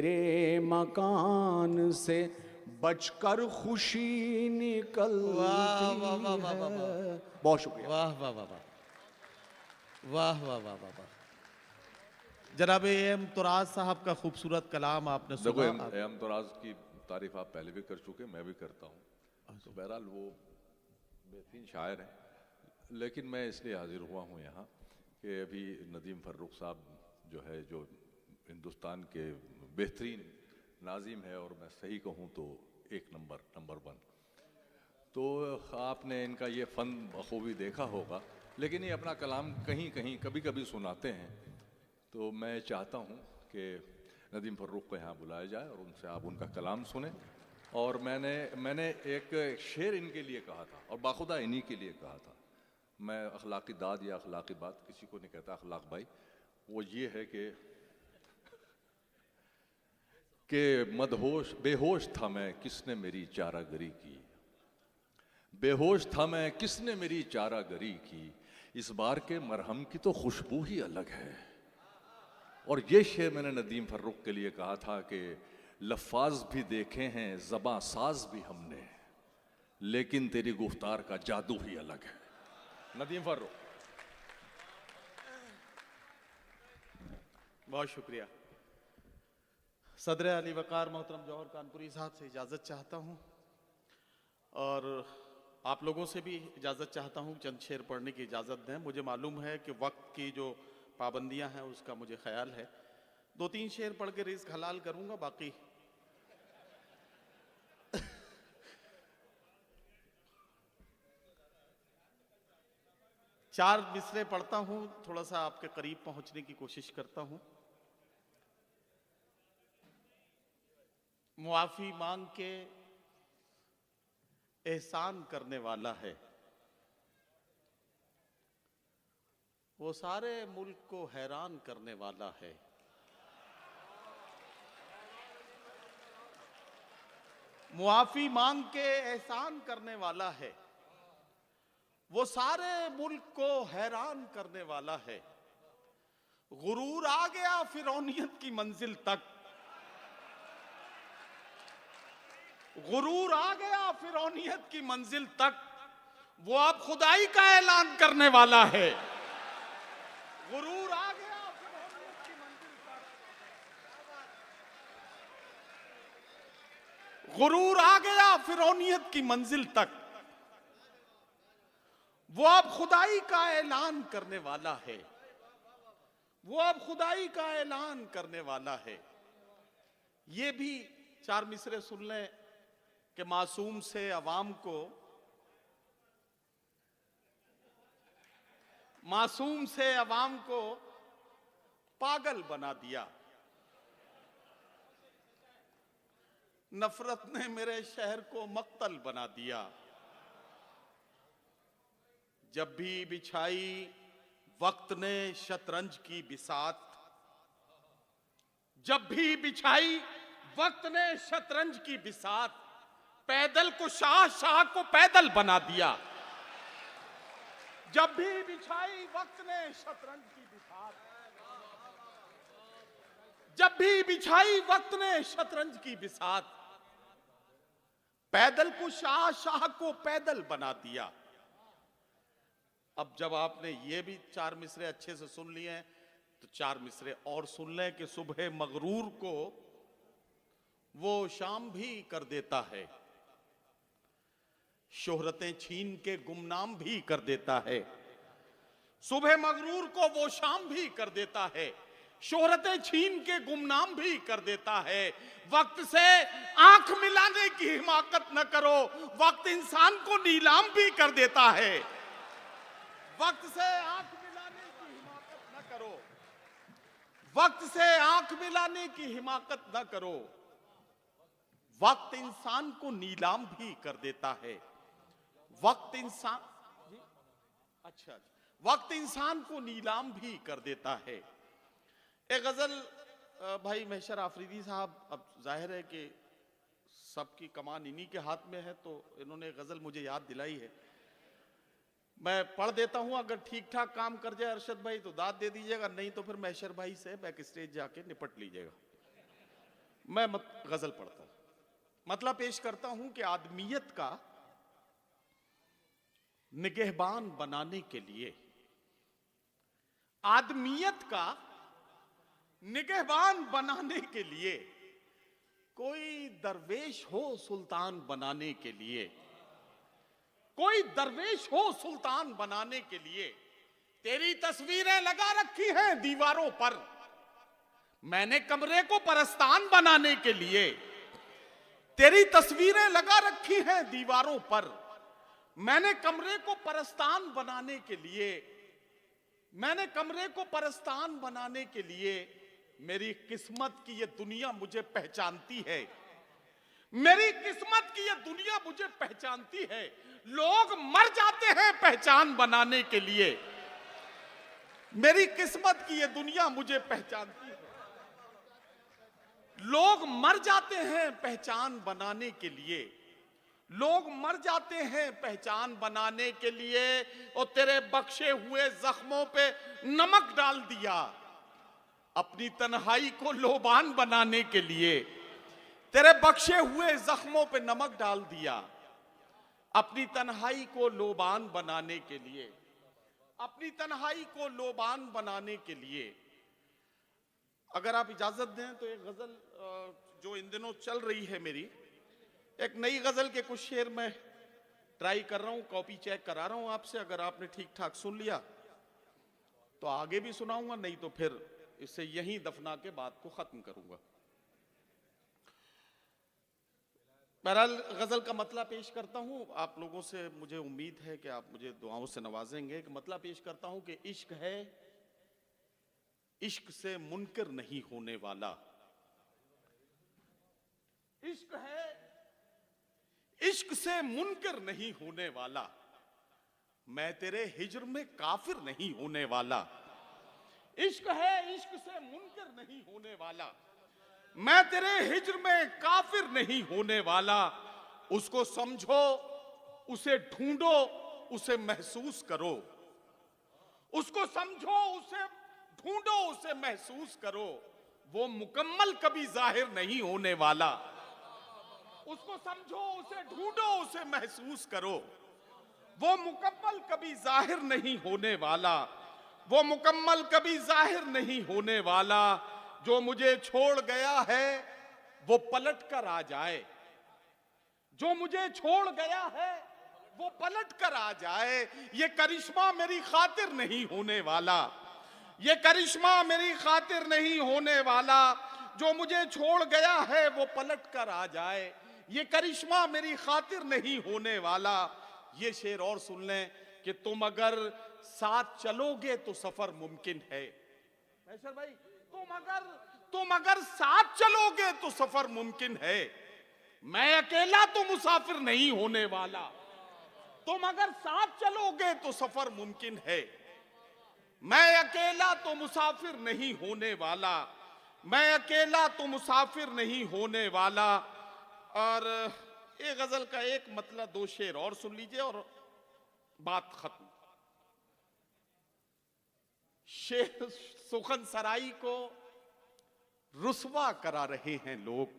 तेरे मकान से बचकर खुशी निकलती वाह वाह वाह वाह वाह वाह। है। बहुत शुक्रिया। वाह वाह वाह वाह वाह वाह वाह वाह वाह। जनाब एम तुराज साहब का खूबसूरत कलाम आपने देखो, सुना। एम तराज की तारीफ आप पहले भी कर चुके, मैं भी करता हूँ। तो बहरहाल वो बेहतरीन शायर हैं, लेकिन मैं इसलिए हाजिर हुआ हूँ यहाँ कि अभी नदीम फर्रुख साहब जो है, जो हिंदुस्तान के बेहतरीन नाजिम है, और मैं सही कहूँ तो एक नंबर 1। तो आपने इनका ये फ़न बखूबी देखा होगा, लेकिन ये अपना कलाम कहीं कहीं कभी कभी सुनाते हैं। तो मैं चाहता हूँ कि नदीम फर्रुख को यहाँ बुलाया जाए और उनसे आप उनका कलाम सुने। और मैंने एक शेर इनके लिए कहा था, और बाखुदा इन्हीं के लिए कहा था। मैं अखलाकी दाद या अखलाकी बात किसी को नहीं कहता, अखलाक भाई। वो ये है कि मदहोश बेहोश था मैं, किसने मेरी चारागरी की। बेहोश था मैं, किसने मेरी चारागरी की। इस बार के मरहम की तो खुशबू ही अलग है। और ये शेर मैंने नदीम फर्रुख के लिए कहा था कि लफ्ज़ भी देखे हैं, ज़बां साज भी हमने, लेकिन तेरी गुफ्तार का जादू ही अलग है। नदीम फर्रुख। बहुत शुक्रिया। सदर अली वकार मोहतरम जौहर कानपुरी साहब से इजाज़त चाहता हूँ, और आप लोगों से भी इजाज़त चाहता हूँ। चंद शेर पढ़ने की इजाज़त दें। मुझे मालूम है कि वक्त की जो पाबंदियां हैं उसका मुझे ख्याल है। 2-3 शेर पढ़ के रिज़्क हलाल करूँगा, बाकी चार मिसरे पढ़ता हूँ, थोड़ा सा आपके करीब पहुँचने की कोशिश करता हूँ। मुआफ़ी मांग के एहसान करने वाला है, वो सारे मुल्क को हैरान करने वाला है। मुआफ़ी मांग के एहसान करने वाला है, वो सारे मुल्क को हैरान करने वाला है। गुरूर आ गया फिरौनियत की मंजिल तक, गुरूर आ गया फिरौनियत की मंजिल तक, वो अब खुदाई का ऐलान करने वाला है। गुरूर आ गया फिरौनियत की मंजिल तक, गुरूर आ गया फिरौनियत की मंजिल तक, वो अब खुदाई का ऐलान करने वाला है। वो अब खुदाई का ऐलान करने वाला है। ये भी 4 मिसरे सुन लें कि मासूम से अवाम को, मासूम से अवाम को पागल बना दिया। नफरत ने मेरे शहर को मक्तल बना दिया। जब भी बिछाई वक्त ने शतरंज की बिसात, जब भी बिछाई वक्त ने शतरंज की बिसात, पैदल को शाह को पैदल बना दिया। जब भी बिछाई वक्त ने शतरंज की बिसात, जब भी बिछाई वक्त ने शतरंज की बिसात, पैदल को शाह को पैदल बना दिया। अब जब आपने ये भी 4 मिसरे अच्छे से सुन लिए हैं, तो 4 मिसरे और सुन लें कि सुबह मगरूर को वो शाम भी कर देता है, शोहरतें छीन के गुमनाम भी कर देता है। सुबह मगरूर को वो शाम भी कर देता है, शोहरतें छीन के गुमनाम भी कर देता है। वक्त से आंख मिलाने की हिमाकत न करो, वक्त इंसान को नीलाम भी कर देता है। वक्त से आंख मिलाने की हिमाकत न करो, वक्त से आंख मिलाने की हिमाकत न करो, वक्त इंसान को नीलाम भी कर देता है। वक्त इंसान, अच्छा, वक्त इंसान को नीलाम भी कर देता है। एक गजल भाई महशर आफरीदी साहब, अब जाहिर है कि सबकी कमान इन्हीं के हाथ में है, तो इन्होंने गजल मुझे याद दिलाई है। मैं पढ़ देता हूं, अगर ठीक ठाक काम कर जाए अरशद भाई तो दाद दे दीजिएगा, नहीं तो फिर महशर भाई से बैक स्टेज जाके निपट लीजिएगा। मैं गजल पढ़ता हूं, मतलब पेश करता हूं कि आदमियत का निगहबान बनाने के लिए, आदमियत का निगहबान बनाने के लिए कोई दरवेश हो सुल्तान बनाने के लिए, कोई दरवेश हो सुल्तान बनाने के लिए। तेरी तस्वीरें लगा रखी हैं दीवारों पर, मैंने कमरे को परस्तान बनाने के लिए। तेरी तस्वीरें लगा रखी हैं दीवारों पर, मैंने कमरे को परस्तान बनाने के लिए, मैंने कमरे को परस्तान बनाने के लिए। मेरी किस्मत की ये दुनिया मुझे पहचानती है, मेरी किस्मत की ये दुनिया मुझे पहचानती है। लोग मर जाते हैं पहचान बनाने के लिए, मेरी किस्मत की ये दुनिया मुझे पहचानती है। लोग मर जाते हैं पहचान बनाने के लिए, लोग मर जाते हैं पहचान बनाने के लिए। और तेरे बख्शे हुए जख्मों पे नमक डाल दिया अपनी तन्हाई को लोबान बनाने के लिए। तेरे बख्शे हुए जख्मों पे नमक डाल दिया अपनी तन्हाई को लोबान बनाने के लिए, अपनी तन्हाई को लोबान बनाने के लिए। अगर आप इजाजत दें तो एक गजल जो इन दिनों चल रही है मेरी, एक नई गजल के कुछ शेर मैं ट्राई कर रहा हूं, कॉपी चेक करा रहा हूं आपसे। अगर आपने ठीक ठाक सुन लिया तो आगे भी सुनाऊंगा, नहीं तो फिर इसे यहीं दफना के बात को खत्म करूंगा। बहरहाल गजल का मतला पेश करता हूं। आप लोगों से मुझे उम्मीद है कि आप मुझे दुआओं से नवाजेंगे। कि मतला पेश करता हूं कि इश्क है, इश्क से मुनकर नहीं होने वाला। इश्क है, इश्क से मुनकर नहीं होने वाला। मैं तेरे हिज्र में काफिर नहीं होने वाला। इश्क है, इश्क से मुनकर नहीं होने वाला। मैं तेरे हिज्र में काफिर नहीं होने वाला। उसको समझो, उसे ढूंढो, उसे महसूस करो। उसको समझो, उसे ढूंढो, उसे महसूस करो। वो मुकम्मल कभी जाहिर नहीं होने वाला। उसको समझो, उसे ढूंढो, उसे महसूस करो। वो मुकम्मल कभी जाहिर नहीं होने वाला। वो मुकम्मल कभी जाहिर नहीं होने वाला। जो मुझे छोड़ गया है वो पलट कर आ जाए। जो मुझे छोड़ गया है वो पलट कर आ जाए। ये करिश्मा मेरी खातिर नहीं होने वाला। ये करिश्मा मेरी खातिर नहीं होने वाला। जो मुझे छोड़ गया है वो पलट कर आ जाए। ये करिश्मा मेरी खातिर नहीं होने वाला। ये शेर और सुन लें कि तुम अगर साथ चलोगे तो सफर मुमकिन है। मैशर भाई, तुम अगर साथ चलोगे तो सफर मुमकिन है। मैं अकेला तो मुसाफिर नहीं होने वाला। तुम अगर साथ चलोगे तो सफर मुमकिन है। मैं अकेला तो मुसाफिर नहीं होने वाला। मैं अकेला तो मुसाफिर नहीं होने वाला। और एक गजल का एक मतलब, दो शेर और सुन लीजिए और बात खत्म। शेर सुखन सराई को रुसवा करा रहे हैं लोग।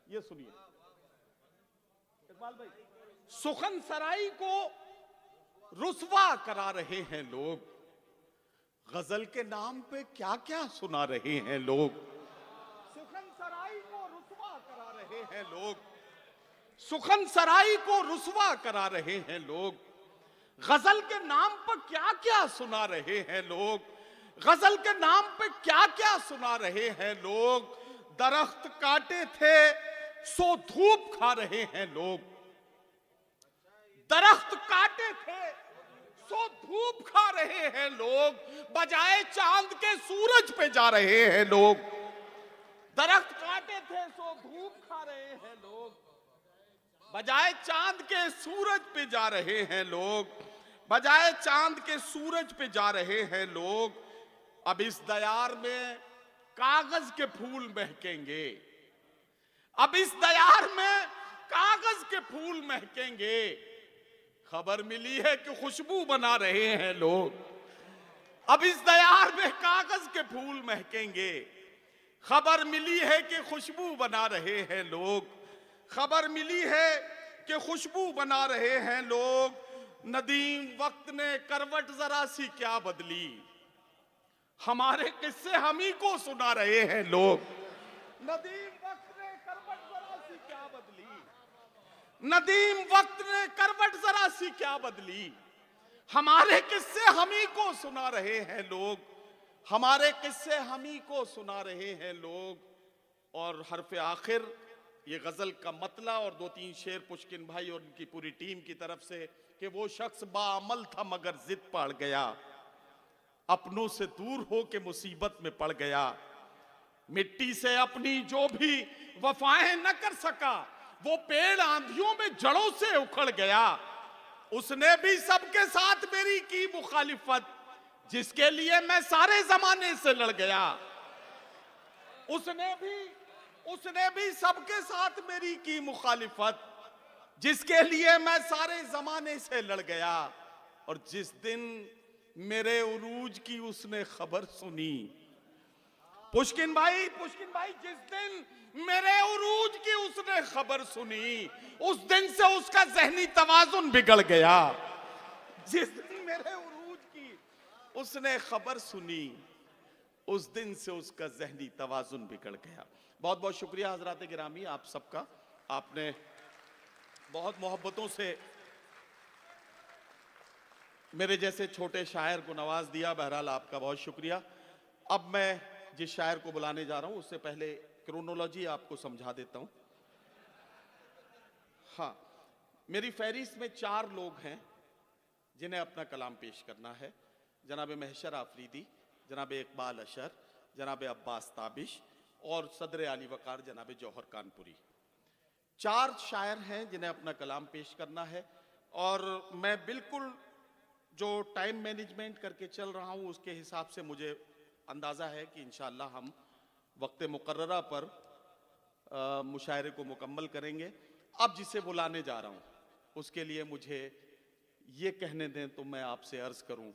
ये सुनिए इकबाल भाई, सुखन सराई को रुसवा करा रहे हैं लोग। गजल के नाम पे क्या क्या सुना रहे हैं लोग। सुखन सराई को रुसवा करा रहे हैं लोग। सुखन सराई को रुसवा करा रहे हैं लोग। गजल के नाम पर क्या क्या सुना रहे हैं लोग। गजल के नाम पे क्या क्या सुना रहे हैं लोग। दरख्त काटे थे सो धूप खा रहे हैं लोग। दरख्त काटे थे सो धूप खा रहे हैं लोग। बजाए चांद के सूरज पे जा रहे हैं लोग। दरख्त काटे थे सो धूप खा रहे हैं लोग। बजाए चांद के सूरज पे जा रहे हैं लोग। बजाए चांद के सूरज पे जा रहे हैं लोग। अब इस दयार में कागज के फूल महकेंगे। अब इस दयार में कागज के फूल महकेंगे। खबर मिली है कि खुशबू बना रहे हैं लोग। अब इस दयार में कागज के फूल महकेंगे। खबर मिली है कि खुशबू बना रहे हैं लोग, खबर मिली है कि खुशबू बना रहे हैं लोग। नदीम वक्त ने करवट जरा सी क्या बदली, हमारे किस्से हम ही को सुना रहे हैं लोग। नदीम वक्त ने करवट जरा सी क्या बदली, नदीम वक्त ने करवट जरा सी क्या बदली, हमारे किस्से हम ही को सुना रहे हैं लोग, हमारे किस्से हम ही को सुना रहे हैं लोग। और हरफ आखिर ये गजल का मतला और 2-3 शेर पुष्किन भाई और उनकी पूरी टीम की तरफ से कि वो शख्स बाअमल था मगर जिद पड़ गया, अपनों से दूर हो के मुसीबत में पड़ गया, मिट्टी से अपनी जो भी वफाएं न कर सका, वो पेड़ आंधियों में जड़ों से उखड़ गया। उसने भी सबके साथ मेरी की मुखालिफत, जिसके लिए मैं सारे जमाने से लड़ गया। उसने भी सबके साथ मेरी की मुखालिफत, जिसके लिए मैं सारे जमाने से लड़ गया। और जिस दिन मेरे उरूज की उसने खबर सुनी, पुष्किन भाई जिस दिन मेरे उरूज की उसने खबर सुनी, उस दिन से उसका जहनी तवाजुन बिगड़ गया। जिस दिन मेरे उरूज की उसने खबर सुनी, उस दिन से उसका जहनी तवाजुन बिगड़ गया। बहुत बहुत शुक्रिया हजरात गिरामी आप सबका, आपने बहुत मोहब्बतों से मेरे जैसे छोटे शायर को नवाज दिया। बहरहाल आपका बहुत शुक्रिया। अब मैं जिस शायर को बुलाने जा रहा हूं उससे पहले क्रोनोलॉजी आपको समझा देता हूं। हाँ, मेरी फहरिस्त में 4 लोग हैं जिन्हें अपना कलाम पेश करना है। जनाब महशर आफरीदी, जनाब इकबाल अशर, जनाब अब्बास ताबिश और सदर आली वकार जनाब जौहर कानपुरी। 4 शायर हैं जिन्हें अपना कलाम पेश करना है। और मैं बिल्कुल जो टाइम मैनेजमेंट करके चल रहा हूं उसके हिसाब से मुझे अंदाज़ा है कि इंशाअल्लाह हम वक्त मुकर्ररा पर मुशायरे को मुकम्मल करेंगे। अब जिसे बुलाने जा रहा हूं उसके लिए मुझे ये कहने दें तो मैं आपसे अर्ज करूं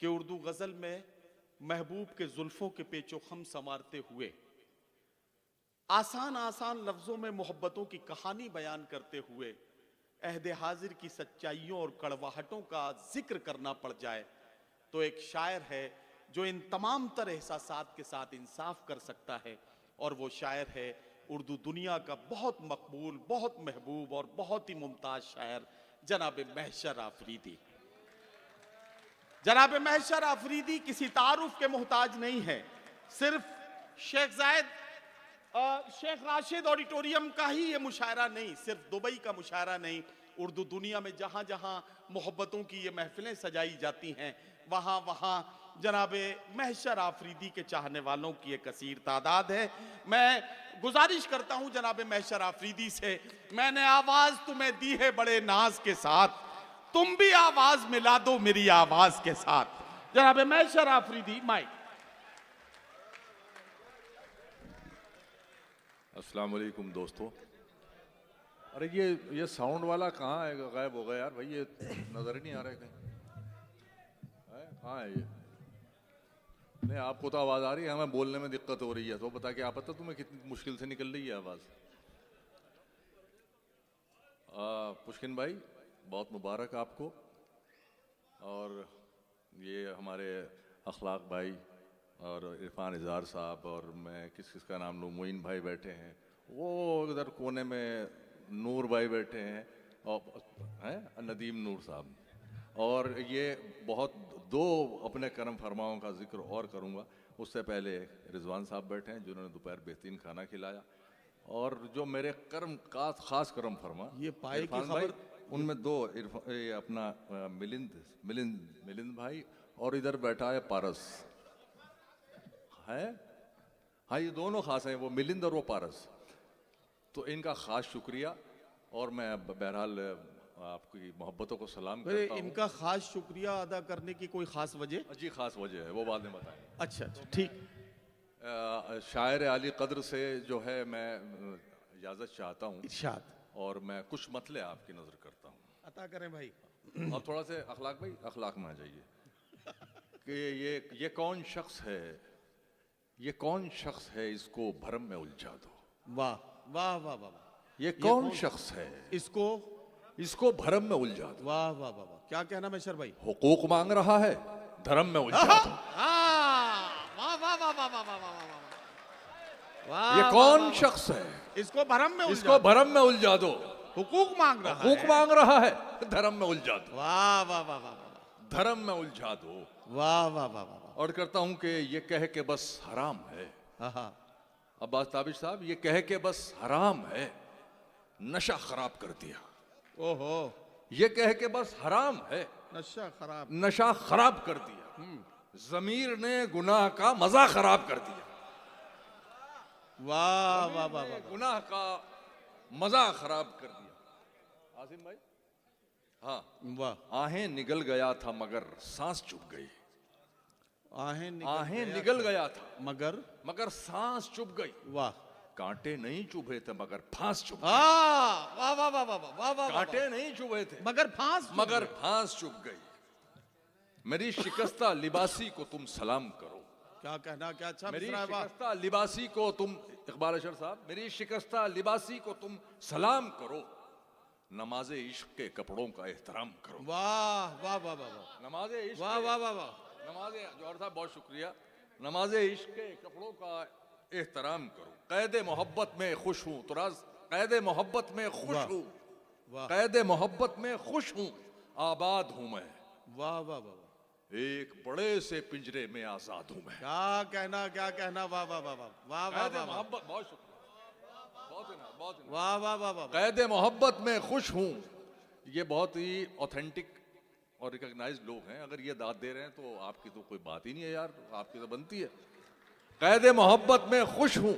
कि उर्दू गज़ल में महबूब के जुल्फों के पेचो खम संवारते हुए, आसान आसान लफ्जों में मोहब्बतों की कहानी बयान करते हुए अहदे हाजिर की सच्चाइयों और कड़वाहटों का जिक्र करना पड़ जाए तो एक शायर है जो इन तमाम तर एहसासात के साथ इंसाफ कर सकता है। और वो शायर है उर्दू दुनिया का बहुत मकबूल, बहुत महबूब और बहुत ही मुमताज शायर जनाब महशर आफरीदी। जनाब महशर आफरीदी किसी तारुफ के मोहताज नहीं है, सिर्फ शेख राशिद ऑडिटोरियम का ही ये मुशायरा नहीं, सिर्फ दुबई का मुशायरा नहीं, उर्दू दुनिया में जहां जहां मोहब्बतों की ये महफिलें सजाई जाती हैं वहां वहां जनाब महशर आफरीदी के चाहने वालों की एक कसीर तादाद है। मैं गुजारिश करता हूं जनाब महशर आफरीदी से, मैंने आवाज तुम्हें दी है बड़े नाज के साथ, तुम भी आवाज मिला दो मेरी आवाज के साथ। जनाब महशर आफरीदी माइक। अस्सलाम वालेकुम दोस्तों। अरे ये साउंड वाला कहाँ है, गायब हो गया यार भाई, ये नजर ही नहीं आ रहा है कहीं। कहाँ है ये? नहीं, आपको तो आवाज़ आ रही है, हमें बोलने में दिक्कत हो रही है। तो बता, क्या पता तुम्हें कितनी मुश्किल से निकल रही है आवाज़। पुष्किन भाई बहुत मुबारक आपको। और ये हमारे अखलाक भाई और इरफान इज़हार साहब और मैं किसका नाम लूँ, मोइन भाई बैठे हैं, वो इधर कोने में नूर भाई बैठे हैं और हैं नदीम नूर साहब। और ये बहुत 2 अपने करम फरमाओं का जिक्र और करूँगा। उससे पहले रिजवान साहब बैठे हैं जिन्होंने दोपहर बेहतरीन खाना खिलाया। और जो मेरे करम का खास करम फरमा ये पाए की खबर, उनमें 2 ये अपना मिलिंद भाई और इधर बैठा है पारस है। हाँ, ये दोनों खास हैं, वो मिलिंद और वो पारस। तो इनका खास शुक्रिया। और मैं बहरहाल आपकी मोहब्बतों को सलाम करता हूँ। इनका खास शुक्रिया अदा करने की कोई खास वजह? जी खास वजह है, वो बाद में बताएं। अच्छा ठीक। शायर आली कद्र से जो है मैं इजाज़त चाहता हूँ, इरशाद। और मैं कुछ मतले आपकी नज़र करता हूँ। अता करें भाई। अब थोड़ा से अखलाक भाई, अखलाक में आ जाइए कि ये कौन शख्स है ये कौन शख्स है, इसको भरम में उलझा दो। वाह वाह वाह वाह वाह। ये कौन शख्स है, इसको भरम में उलझा दो। वाह वाह वाह वाह। क्या कहना मेशर भाई? हुकूक मांग रहा है, धर्म में उलझा दो। वाह वाह वाह वाह वाह वाह वाह। ये कौन शख्स है, इसको भरम में उलझा दो। हुकूक मांग रहा है, हुकूक मांग रहा है, धर्म में उलझा दो। वाह वाह वाह वाह। धर्म में उलझा दो। वाह वाह वाह वाह। और करता हूं कि ये कह के बस हराम है। अब्बास ताबिश साहब, ये कह के बस हराम है, नशा खराब कर दिया। ओहो। ये कह के बस हराम है, नशा खराब कर दिया। ज़मीर ने गुनाह का मजा खराब कर दिया। वाह वाह वाह वाह। गुनाह का मजा खराब कर दिया। आसिम भाई, हाँ वाह। आहें निगल गया था मगर सांस चुप गई। आहें निगल गया था मगर सांस चुप गई। वाह। कांटे नहीं चुभे थे मगर फांस चुप गई। वाह वाह वाह वाह वाह। कांटे नहीं चुभे थे मगर फांस चुप गई। मेरी शिकस्ता लिबासी को तुम सलाम करो। क्या कहना, क्या अच्छा। मेरी शिकस्ता लिबासी को तुम, इकबाल अशर साहब, मेरी शिकस्ता लिबासी को तुम सलाम करो। नमाजे इश्क के कपड़ों का एहतराम करो। वाह वाह वाह वाह। नमाजे इश्क, वाह वाह वाह वाह। नमाजे, जौहर साहब बहुत शुक्रिया। नमाजे इश्क के कपड़ों का एहतराम करो। कैदे मोहब्बत में खुश हूँ, तुराज कैदे मोहब्बत में खुश हूँ, कैदे मोहब्बत में खुश हूँ, आबाद हूँ मैं। वाह वाह वाह। एक बड़े से पिंजरे में आजाद हूँ मैं। क्या कहना, क्या कहना। वाह वाह वाह वाह वाह वाह। मोहब्बत, बहुत शुक्रिया, बहुत वाह वाह वाह वाह। कैदे मोहब्बत में खुश हूँ, ये बहुत ही ऑथेंटिक और रिकॉग्नाइज्ड लोग हैं। अगर ये दाद दे रहे हैं तो आपकी तो कोई बात ही नहीं है यार, आपकी तो बनती है। कैदे मोहब्बत में खुश हूँ,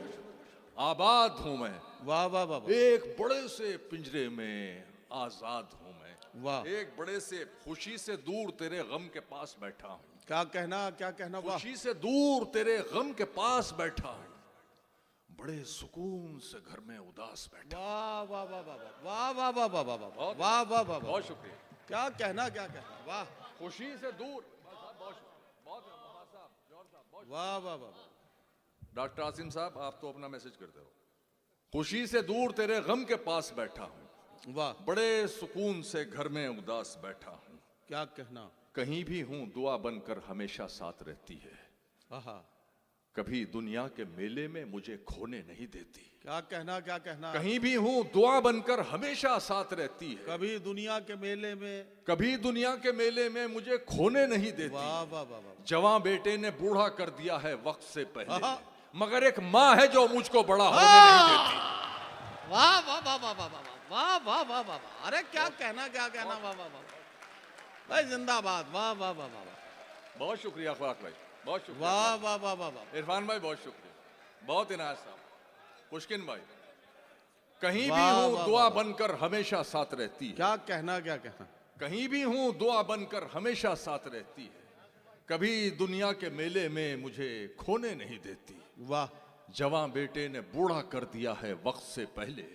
आबाद हूँ मैं। वाह वाह वाह। एक बड़े से पिंजरे में आजाद हूँ मैं। वाह। एक बड़े से, खुशी से दूर तेरे गम के पास बैठा हूँ। क्या कहना, क्या कहना। वाह। खुशी से दूर तेरे गम के पास बैठा हूँ, बड़े सुकून से घर में उदास बैठा। वाह वाह वाह वाह वाह वाह वाह वाह वाह वाह वाह वाह। बहुत शुक्रिया। क्या कहना, क्या कहना। वाह। खुशी से दूर, वाह वाह वाह। डॉक्टर आसिम साहब, आप तो अपना मैसेज करते हो। खुशी से दूर तेरे गम के पास बैठा हूँ, वाह। बड़े सुकून से घर में उदास बैठा हूँ। क्या कहना। कहीं भी हूँ दुआ बनकर हमेशा साथ रहती है। कभी दुनिया के मेले में मुझे खोने नहीं देती। क्या कहना, क्या कहना। कहीं भी हूँ दुआ बनकर हमेशा साथ रहती है। कभी दुनिया के मेले में मुझे खोने नहीं देती। वाह वाह वाह। जवां बेटे ने बूढ़ा कर दिया है वक्त से पहले, मगर एक माँ है जो मुझको बड़ा होने नहीं देती। वाह वाह वाह वाह वाह वाह वाह वाह वाह। अरे क्या कहना, क्या कहना। वाह वाह वाह भाई, जिंदाबाद। वाह वाह वाह वाह। बहुत शुक्रिया खुराक भाई, बहुत शुक्रिया। वाह वाह वाह वाह। इरफान भाई बहुत शुक्रिया, बहुत इनायत साहब। पुष्किन भाई, कहीं भी हूँ दुआ बनकर हमेशा साथ रहती है। क्या कहना, क्या कहना। कहीं भी हूँ दुआ बनकर हमेशा साथ रहती है। कभी दुनिया के मेले में मुझे खोने नहीं देती। वाह। जवां बेटे ने बूढ़ा कर दिया है वक्त से पहले,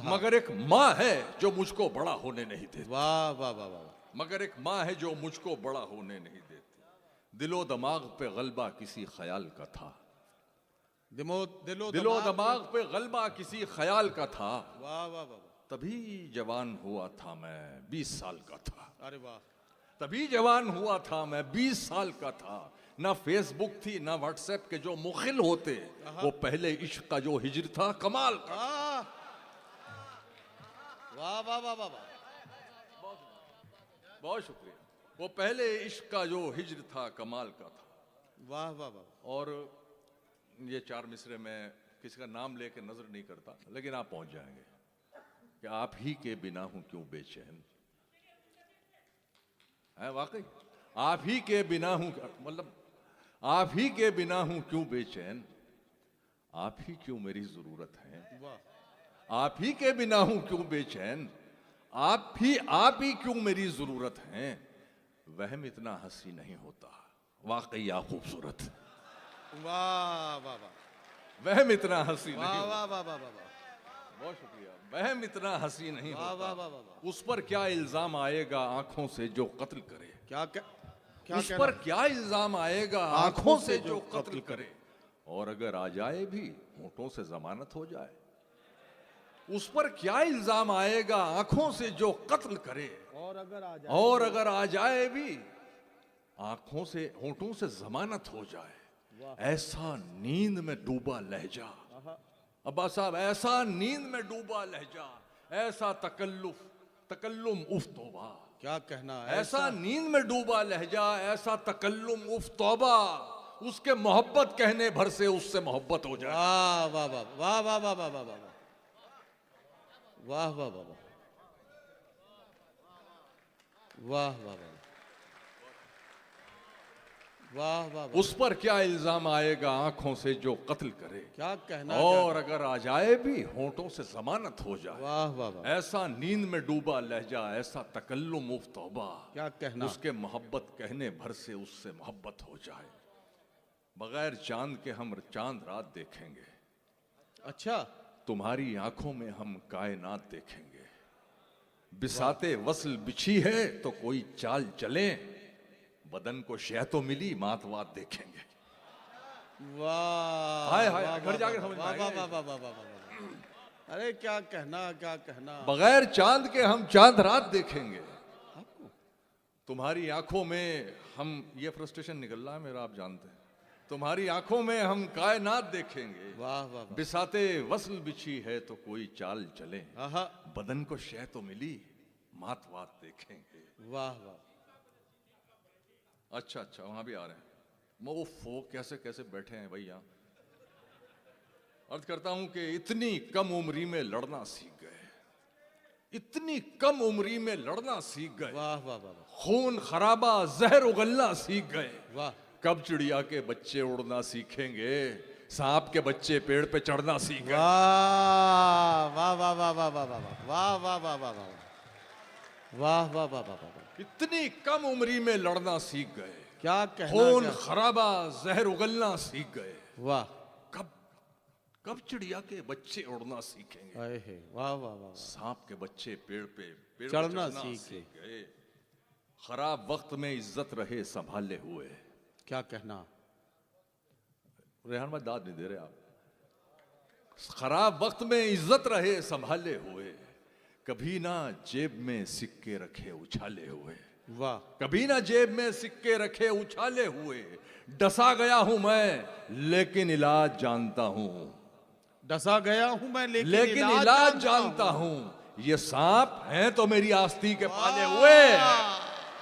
मगर एक माँ है जो मुझको बड़ा होने नहीं देती। वाह वाह वाह वाह। मगर एक माँ है जो मुझको बड़ा होने नहीं देती। दिलो दिमाग पे गलबा किसी ख्याल का था। दिलो दिमाग पे गलबा किसी ख्याल का था। वाह वाह वाह। तभी जवान हुआ था मैं 20 साल का था। अरे वाह। तभी जवान हुआ था मैं 20 साल का था। ना फेसबुक थी ना व्हाट्सएप के जो मुखिल होते, वो पहले इश्क का जो हिजर था कमाल का। वाह वाह वाह वाह। बहुत शुक्रिया। वो पहले इश्क का जो हिजर था कमाल का था। वाह वाह वाह। और ये 4 मिसरे में किसी का नाम लेके नजर नहीं करता, लेकिन आप पहुंच जाएंगे कि आप ही के बिना हूं क्यों बेचैन है। वाकई आप ही के बिना हूं, मतलब आप ही के बिना हूं क्यों बेचैन, आप ही क्यों मेरी जरूरत है। आप ही के बिना हूं क्यों बेचैन, आप ही क्यों मेरी जरूरत है। वहम इतना हंसी नहीं होता, वाकई आप खूबसूरत। वाह वाह वाह। वहम इतना हंसी नहीं। वाह वाह वाह वाह वाह। बहुत शुक्रिया। वहम इतना हंसी नहीं वाह होता। वाह वाह वाह। उस पर क्या इल्जाम आएगा आंखों से जो कत्ल करे। क्या क्या उस पर क्या इल्जाम आएगा आंखों से जो कत्ल करे। और अगर आ जाए भी होठों से जमानत हो जाए। उस पर क्या इल्जाम आएगा आंखों से जो कत्ल करे, और अगर आ जाए भी आंखों से होठों से जमानत हो जाए। ऐसा नींद में डूबा लहजा, अब्बास साहब, ऐसा नींद में डूबा लहजा, ऐसा तकल्लुम उफ तौबा। क्या कहना है? ऐसा नींद में डूबा लहजा, ऐसा तकल्लुम उफ तौबा, उसके मोहब्बत कहने भर से उससे मोहब्बत हो जाए। वाह वाह वाह वाह वाह वाह वाह वाह वाह वाह वाह वाह वाह वाह वाह वाह। उस पर क्या इल्जाम आएगा आंखों से जो कत्ल करे। क्या कहना? और अगर आ जाए भी होठों से जमानत हो जाए। वाह वाह वाह। ऐसा नींद में डूबा लहजा, ऐसा तकल्लुम उफ तौबा, क्या कहना? उसके मोहब्बत कहने भर से उससे मोहब्बत हो जाए। बगैर चांद के हम चांद रात देखेंगे। अच्छा, तुम्हारी आंखों में हम कायनात देखेंगे। बिसाते वस्ल बिछी है तो कोई चाल चले, बदन को शह तो मिली मातवात देखेंगे। वाह हाय हाय, वाह, घर जाके समझ में वाह आएगा। वाह वाह वाह वाह वाह। अरे क्या कहना, क्या कहना। बगैर चांद के हम चांद रात देखेंगे। तुम्हारी आंखों में हम, ये फ्रस्ट्रेशन निकल रहा है मेरा, आप जानते हैं। तुम्हारी आंखों में हम कायनात देखेंगे। वाह वाह वाह। बिसाते वस्ल बिछी है तो कोई चाल चले, आहा, बदन को शह तो मिली मातवात देखेंगे। वाह वाह। अच्छा अच्छा, वहां भी आ रहे हैं। वो कैसे कैसे बैठे हैं भैया। अर्ज करता हूं कि इतनी कम उम्री में लड़ना सीख गए, इतनी कम उम्री में लड़ना सीख गए। वाह वाह वाह। खून खराबा जहर उगलना सीख गए। वाह। कब चिड़िया के बच्चे उड़ना सीखेंगे, सांप के बच्चे पेड़ पे चढ़ना सीख गए। वाह वाह वाह वाह वाह वाह वाह वाह वाह वाह वाह वाह वाह वाह वाह वाह। इतनी कम उम्री में लड़ना सीख गए। क्या कहना? खून खराबा जहर उगलना सीख गए। वाह। कब कब चिड़िया के बच्चे उड़ना सीखेंगे। अरे हे, वाह वाह वाह। सांप के बच्चे पेड़ पे चढ़ना सीख गए। खराब वक्त में इज्जत रहे संभाले हुए। क्या कहना? रेहान भाई दाद नहीं दे रहे आप। खराब वक्त में इज्जत रहे संभाले हुए, कभी ना जेब में सिक्के रखे उछाले हुए। वाह। कभी ना जेब में सिक्के रखे उछाले हुए। डसा गया हूं मैं लेकिन इलाज जानता हूं। डसा गया हूं मैं लेकिन इलाज जानता हूं। ये सांप हैं तो मेरी आस्ती के पाले हुए।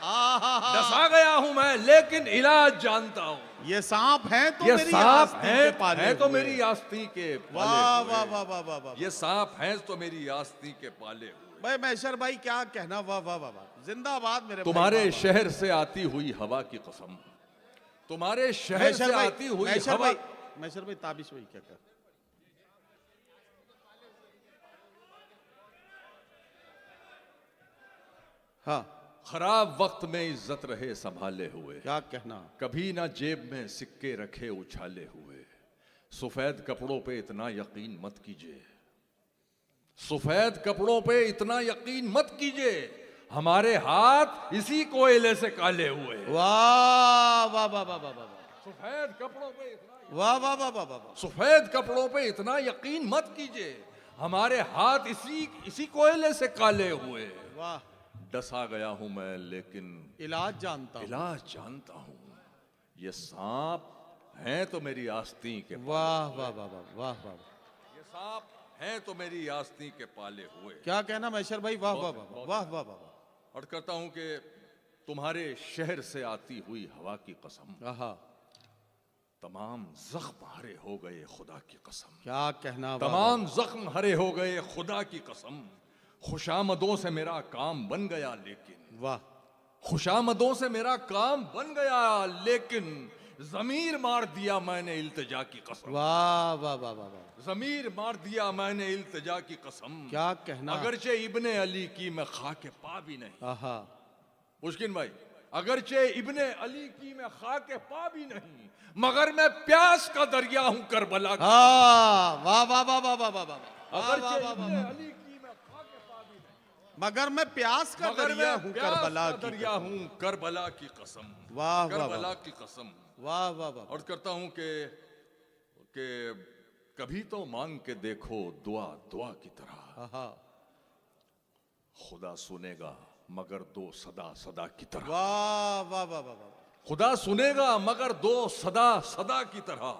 डसा गया हूं मैं लेकिन इलाज जानता हूं। ये सांप हैं तो ये मेरी सांप आस्ती के पाले हैं तो हुए। मेरी आस्ती के पाले वाह हुए। वाह वाह वाह वाह वाह। ये सांप हैं तो मेरी आस्ती के पाले हुए। भाई मैशर भाई क्या कहना। वाह वाह वाह वाह। जिंदाबाद मेरे भाई, तुम्हारे वाह, वाह। शहर से आती हुई हवा की कसम, तुम्हारे शहर से आती हुई हवा। मैशर भाई ताबिश भाई क्या कर। हाँ। खराब वक्त में इज्जत रहे संभाले हुए। क्या कहना? कभी ना जेब में सिक्के रखे उछाले हुए। सफेद कपड़ों पे इतना यकीन मत कीजिए, सफेद कपड़ों पे इतना यकीन मत कीजिए, हमारे हाथ इसी कोयले से काले हुए। वाह वाह वाह वाह वाह वाह। सफेद कपड़ों पे इतना, वाह वाह वाह वाह वाह। सफेद कपड़ों पे इतना यकीन मत कीजिए, हमारे हाथ इसी कोयले से काले हुए। वाह। डसा गया हूं मैं लेकिन इलाज जानता हूं। इलाज जानता हूं। ये सांप हैं तो मेरी आस्तीं के, वाह वाह वाह वाह वाह वाह। ये सांप हैं तो मेरी आस्तीं के पाले हुए। क्या कहना मैशर भाई? वाह वाह वाह वाह वाह वाह। और कहता हूं कि तुम्हारे शहर से आती हुई हवा की कसम, आहा, तमाम जख्म हरे हो गए खुदा की कसम। क्या कहना? तमाम जख्म हरे हो गए खुदा की कसम। खुशामदों से मेरा काम बन गया लेकिन, वाह। खुशामदों से मेरा काम बन गया लेकिन जमीर मार दिया मैंने इल्तिजा की कसम। वाह वाह वाह वाह वाह। जमीर मार दिया मैंने इल्तिजा की कसम। क्या कहना? अगरचे इब्ने अली की मैं खाके पा भी नहीं। आहा। मुश्किन भाई, अगरचे इब्ने अली की मैं खाके पा भी नहीं, मगर मैं प्यास का दरिया हूं करबला का। हाँ, वाह वाह वाह वाह वाह वाह वाह। अगरचे इब्ने अली की मैं खाके पा भी नहीं, मगर मैं प्यास का मगर दरिया मैं हूँ प्यास करबला का की। दरिया हूं करबला की कसम। वाह वाह करबला वाह की कसम। वाह वाह वाह। और करता हूं कि कि कभी तो मांग के देखो दुआ दुआ की तरह, आहा, खुदा सुनेगा मगर दो सदा सदा की तरह। वाह वाह वाह वाह वाह, खुदा सुनेगा मगर दो सदा सदा की तरह,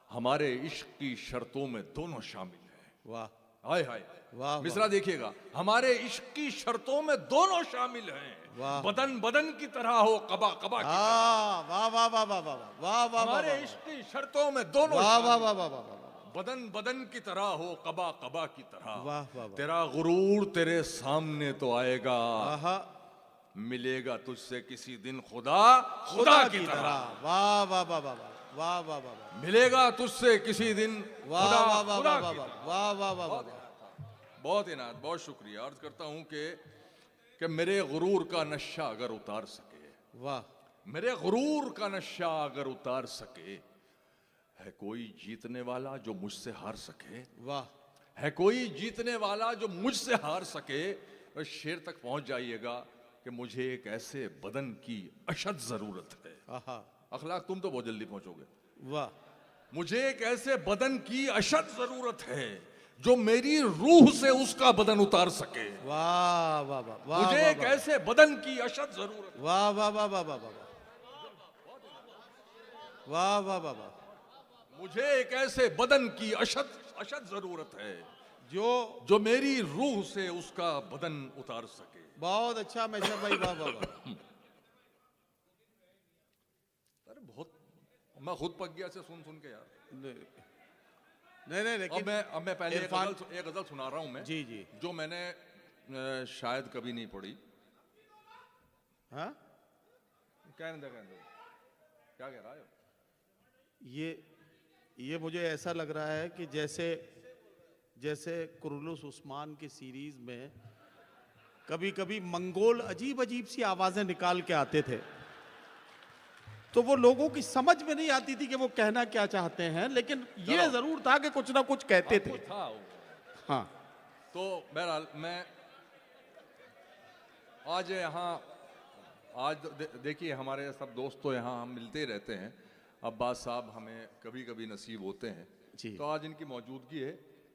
हमारे इश्क की शर्तों में दोनों शामिल हैं। वाह हाय हाय, वाह, मिसरा देखिएगा, हमारे इश्क की शर्तों में दोनों शामिल हैं। वाह। बदन बदन की तरह हो, कबा कबा की तरह। वाह वाह वाह वाह वाह वाह वाह, हमारे इश्क की शर्तों में दोनों वाह वाह शामिल वाह वाह वाह वाह, बदन बदन की तरह हो, कबा कबा की तरह। वाह, वाह, वाह। तेरा गुरूर तेरे सामने तो आएगा, आहा, मिलेगा तुझसे किसी दिन खुदा खुदा की तरह। वाह वाह वाह वाह वाह वाह वाह, मिलेगा तुझसे किसी दिन वाह खुदा वाह वाह खुदा वाह की वाह तरह। वाह वाह वाह वाह, बहुत इनायत, बहुत शुक्रिया। अर्ज करता हूं कि मेरे गुरूर का नशा अगर उतार सके, वाह मेरे गुरूर का नशा अगर उतार सके, है कोई जीतने वाला जो मुझसे हार सके? वाह, है कोई जीतने वाला जो मुझसे हार सके? और शेर तक पहुंच जाइएगा कि मुझे एक ऐसे बदन की अशद जरूरत है। आहा, अखलाक तुम तो बहुत जल्दी पहुंचोगे। वाह, मुझे एक ऐसे बदन की अशद जरूरत है जो मेरी रूह से उसका बदन उतार सके। वाह वाह वाह वाह, मुझे एक ऐसे बदन की अशद जरूरत है। वाह वाह वाह वाह वाह वाह वाह वाह वाह, मुझे एक ऐसे बदन की अशद जरूरत है जो मेरी रूह से उसका बदन उतार सके। बहुत अच्छा मेजर भाई, वाह वाह वाह, अरे बहुत, मैं खुद पक गया से सुन सुन के यार। नहीं नहीं, लेकिन अब मैं पहले इरफान, एक गजल सुना रहा हूं मैं, जी जी, जो मैंने शायद कभी नहीं पढ़ी। हाँ, कहने दो क्या कह रहा है? ये मुझे ऐसा लग रहा है कि जैसे कुरलुस उस्मान की सीरीज में कभी कभी मंगोल अजीब अजीब सी आवाजें निकाल के आते थे, तो वो लोगों की समझ में नहीं आती थी कि वो कहना क्या चाहते हैं, लेकिन ये जरूर था कि कुछ ना कुछ कहते थे। था हाँ, तो बहरहाल मैं आज यहाँ देखिए, हमारे सब दोस्त तो यहाँ हम मिलते ही रहते हैं। अब्बास साहब हमें कभी कभी नसीब होते हैं जी। तो आज इनकी मौजूदगी है,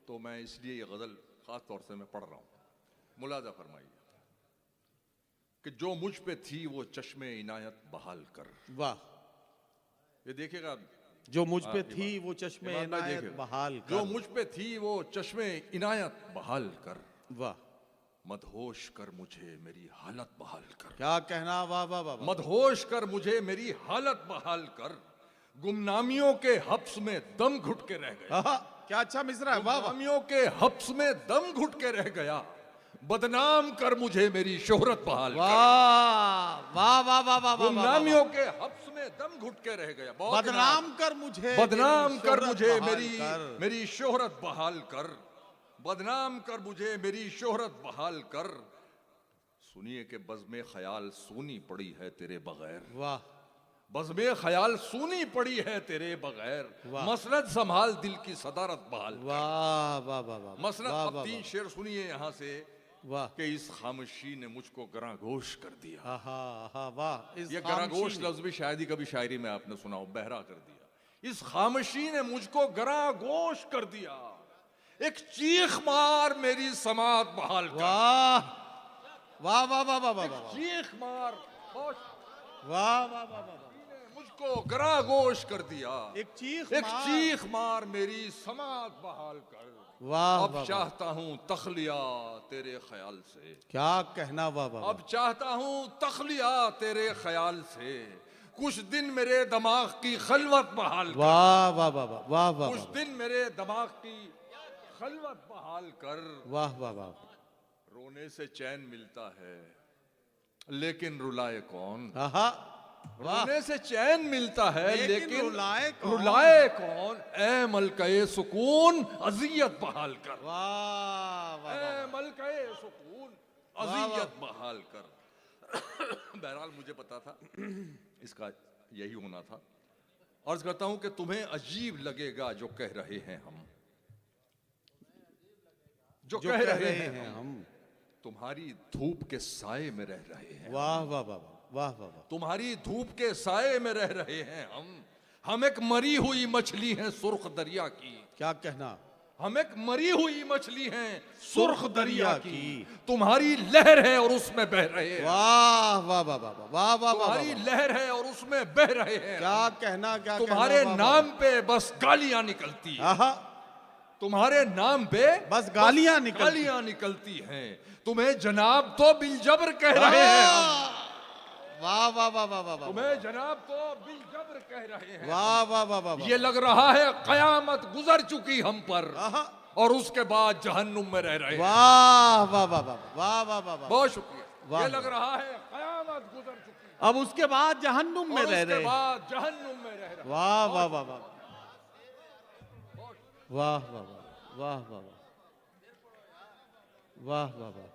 तो मैं इसलिए ये गज़ल ख़ास तौर से मैं पढ़ रहा हूँ। मुलाजा फरमाइए कि जो मुझ पे थी वो चश्मे इनायत बहाल कर। वाह, ये देखिएगा, जो मुझ पे थी वो चश्मे ईमान भाई इनायत देखिए, बहाल कर। जो मुझ पे थी वो चश्मे इनायत बहाल कर, वाह, मदहोश कर मुझे मेरी हालत बहाल कर। क्या कहना, वाह वाह वाह वाह, मदहोश कर मुझे मेरी हालत बहाल कर, गुमनामियों के हब्स में दम घुट के रह गया। आहा, क्या अच्छा मिसरा है, वाह वाह, गुमनामियों के हब्स में दम घुट के रह गया, बदनाम कर मुझे मेरी शोहरत बहाल कर। वाह वाह वाह वाह वाह, गुमनामियों के हब्स में दम घुट के रह गया। बहुत बदनाम कर मुझे, बदनाम कर शोहरत मुझे बहाल मेरी कर। मेरी शोहरत बहाल कर, बदनाम कर मुझे मेरी शोहरत बहाल कर। सुनिए कि बज़्मे ख्याल सूनी पड़ी है तेरे बगैर, वाह, बज़्मे ख्याल सूनी पड़ी है तेरे बगैर, वाह। मसनद संभाल दिल की सदारत बहाल। वाह वाह वाह वाह, मसनद, वाह अब वाह 3 शेर सुनिए यहाँ से वाह, कि इस खामोशी ने मुझको गरागोश कर दिया। आहा आहा, वाह, इस ये खामोशी गरागोश ने- लफ्ज भी शायद ही कभी शायरी में आपने सुना हो, बहरा कर दिया। इस खामोशी ने मुझको गरागोश कर दिया, एक चीख मार मेरी समात बहाल कर। वाह वाह वाह वाह वाह वाह, चीख मार वाह वाह वाह वाह, मुझको गरागोश कर दिया, एक चीख एक मार। चीख मार मेरी समात बहाल कर। वाह अब वाह, चाहता हूँ तखलिया तेरे ख्याल से, क्या कहना, वाह वाह, अब चाहता हूँ तखलिया तेरे ख्याल से, कुछ दिन मेरे दिमाग की खलवत बहाल कर। वाह वाह वाह वाह वाह वाह, कुछ दिन मेरे दिमाग की खलवत बहाल कर। वाह वाह वाह, रोने से चैन मिलता है लेकिन रुलाए कौन। आहा, वाह, रोने से चैन मिलता है लेकिन लेकिन रुलाए कौन? रुलाए कौन। ए मलके सुकून अजियत बहाल कर, वाह वाह ए वाह, मलके सुकून वाह। अजियत बहाल कर। बहरहाल मुझे पता था इसका यही होना था। अर्ज करता हूं कि तुम्हें अजीब लगेगा जो कह रहे हैं हम, जो कह रहे हैं हम, तुम्हारी धूप के साए में रह रहे हैं। वाह वाह वाह वाह वाह वाह, तुम्हारी धूप के साए में रह रहे हैं हम, हम एक मरी हुई मछली हैं सुर्ख दरिया की। क्या कहना? हम एक मरी हुई मछली हैं सुर्ख सुर्ख दरिया दरिया की। की। तुम्हारी लहर है और उसमें बह रहे हैं। वाह वाह वाह वाह वाह वाह वाह वाह तुम्हारी वाह। लहर है और उसमें बह रहे हैं। क्या कहना, क्या तुम्हारे कहना, वाह, वाह, नाम पे बस गालियां निकलती हैं। आहा, तुम्हारे नाम पे बस गालियां निकलती। गालियां निकलती हैं। तुम्हें जनाब तो बिलजबर कह रहे हैं हम। वाह वाह वाह वाह वाह वाह। तुम्हें जनाब तो बिलजबर कह रहे हैं। वाह वाह वाह वाह वाह। ये लग रहा है कयामत गुजर चुकी हम पर आहा, और उसके बाद जहन्नुम में रह रहे हैं। वाह वाह वाह वाह वाह वाह वाह वाह। बहुत शुक्रिया। वाह, ये लग रहा है कयामत गुजर चुकी है अब उसके बाद जहन्नुम में और रह उसके रहे। बाद जहन्नुम में रह रहे हैं। वाह वाह वाह वाह वाह वाह वाह वाह वाह वाह वाह वाह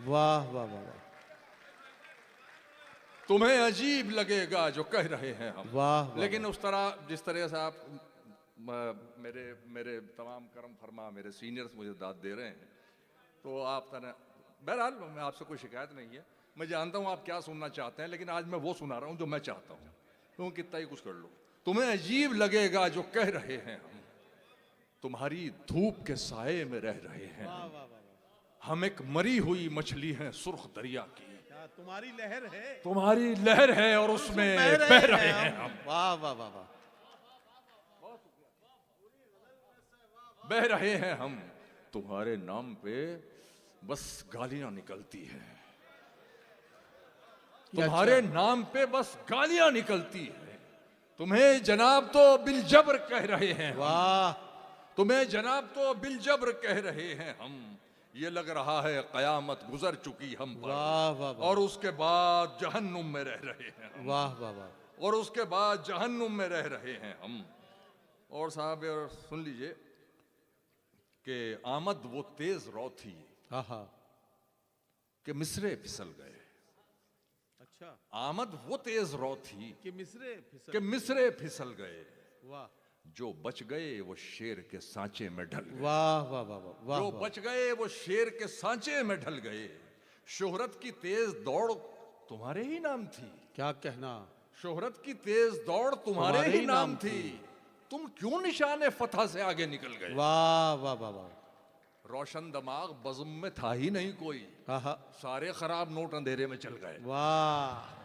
वाह वाह वाह वाह। तुम्हें अजीब लगेगा जो कह रहे हैं हम। वाह, वाह, लेकिन उस तरह जिस तरह से आप मेरे मेरे तमाम कर्म फरमा मेरे सीनियर्स मुझे दाद दे रहे हैं, तो आप बहरहाल मैं आपसे कोई शिकायत नहीं है। मैं जानता हूँ आप क्या सुनना चाहते हैं, लेकिन आज मैं वो सुना रहा हूँ जो मैं चाहता हूँ। तुम कितना ही कुछ कर लो, तुम्हें अजीब लगेगा जो कह रहे हैं हम। तुम्हारी धूप के साये में रह रहे हैं। हम एक मरी हुई मछली हैं सुर्ख दरिया की। क्या तुम्हारी लहर है? तुम्हारी लहर है और उसमें बह रहे हैं हम। वाह वाह वाह वाह। बह रहे हैं हम। तुम्हारे नाम पे बस गालियां निकलती हैं। तुम्हारे नाम पे बस गालियां निकलती हैं। तुम्हें जनाब तो बिलजबर कह रहे हैं। वाह, तुम्हें जनाब तो बिलजबर कह रहे हैं हम। ये लग रहा है कयामत गुजर चुकी हम पर वाह वाह वाह। और उसके बाद जहन्नुम में रह रहे हैं हम। वाह वाह वाह। और उसके बाद जहन्नुम में रह रहे हैं हम। और साहब और सुन लीजिए कि आमद वो तेज रौ थी आहा, कि मिसरे फिसल गए। अच्छा, आमद वो तेज रौ थी कि मिसरे फिसल। कि मिसरे फिसल गए। वाह जो बच गए वो शेर के सांचे में ढल गए। वाह वाह वाह वाह वाह जो वाह। बच गए वो शेर के सांचे में ढल गए। शोहरत की तेज दौड़ तुम्हारे ही नाम थी। क्या कहना? शोहरत की तेज दौड़ तुम्हारे ही नाम थी। तुम क्यों निशाने फतह से आगे निकल गए? वाह वाह वाह वाह। रोशन दिमाग बज़म में था ही नहीं कोई। आहा, सारे खराब नोट अंधेरे में चल गए। वाह